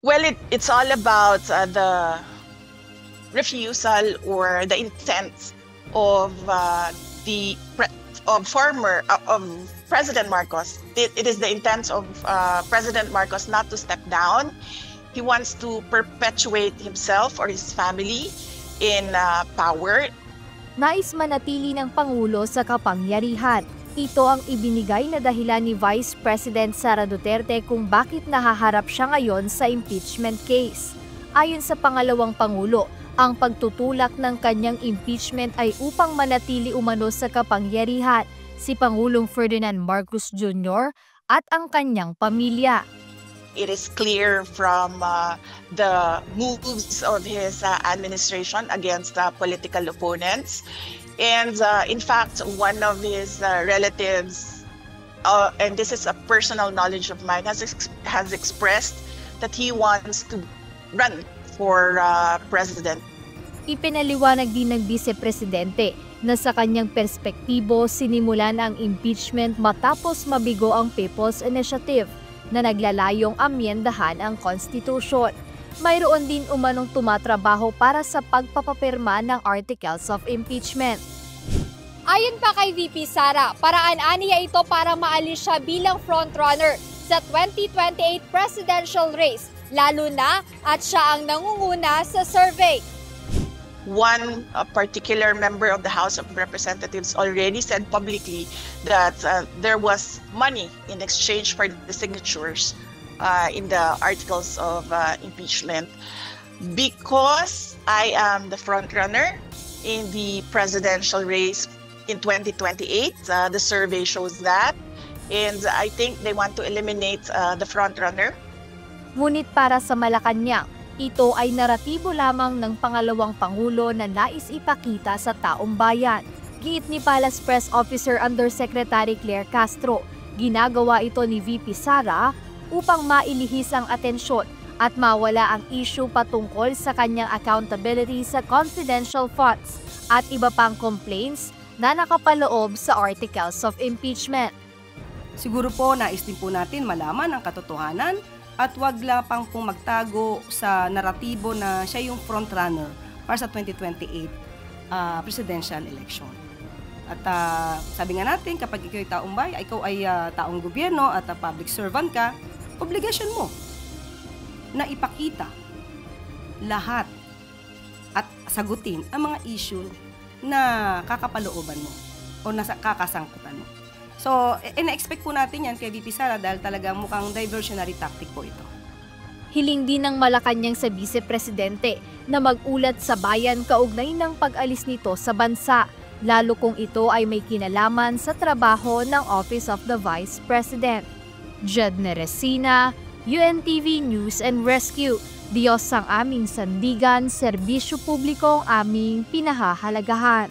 Well, it's all about the refusal or the intent of the of former of President Marcos. It is the intent of President Marcos not to step down. He wants to perpetuate himself or his family in power. Nais manatili ng Pangulo sa kapangyarihan. Ito ang ibinigay na dahilan ni Vice President Sara Duterte kung bakit nahaharap siya ngayon sa impeachment case. Ayon sa pangalawang Pangulo, ang pagtutulak ng kanyang impeachment ay upang manatili umano sa kapangyarihan si Pangulong Ferdinand Marcos Jr. at ang kanyang pamilya. It is clear from the moves of his administration against political opponents. And in fact, one of his relatives, and this is a personal knowledge of mine, has expressed that he wants to run for president. Ipinaliwanag din ng Vice Presidente na sa kanyang perspektibo sinimulan ang impeachment matapos mabigo ang People's Initiative na naglalayong amyendahan ang konstitusyon. Mayroon din umanong tumatrabaho para sa pagpapapirma ng Articles of Impeachment. Ayon pa kay VP Sara, paraan aniya ito para maalis siya bilang frontrunner sa 2028 presidential race, lalo na at siya ang nangunguna sa survey. One particular member of the House of Representatives already said publicly that there was money in exchange for the signatures in the articles of impeachment. Because I am the frontrunner in the presidential race in 2028, the survey shows that, and I think they want to eliminate the frontrunner. Ngunit para sa Malacanang, ito ay naratibo lamang ng pangalawang Pangulo na nais ipakita sa taong bayan. Giit ni Palace Press Officer Undersecretary Claire Castro, ginagawa ito ni VP Sara upang mailihis ang atensyon at mawala ang issue patungkol sa kanyang accountability sa confidential funds at iba pang complaints na nakapaloob sa Articles of Impeachment. Siguro po nais din po natin malaman ang katotohanan at wag pang pong magtago sa naratibo na siya yung frontrunner para sa 2028 presidential election. At sabi nga natin, kapag ikaw ay taong bayan, ikaw ay taong gobyerno at public servant ka, obligasyon mo na ipakita lahat at sagutin ang mga issue na kakapalooban mo o nasa kakasangkutan mo. So, ina-expect po natin yan kay VP Sara dahil talagang mukhang diversionary tactic po ito. Hiling din ng Malacanang sa Vice Presidente na mag-ulat sa bayan kaugnay ng pag-alis nito sa bansa, lalo kung ito ay may kinalaman sa trabaho ng Office of the Vice President. Jedne Resina, UNTV News and Rescue. Diyos ang aming sandigan, serbisyo publiko ang aming pinahahalagahan.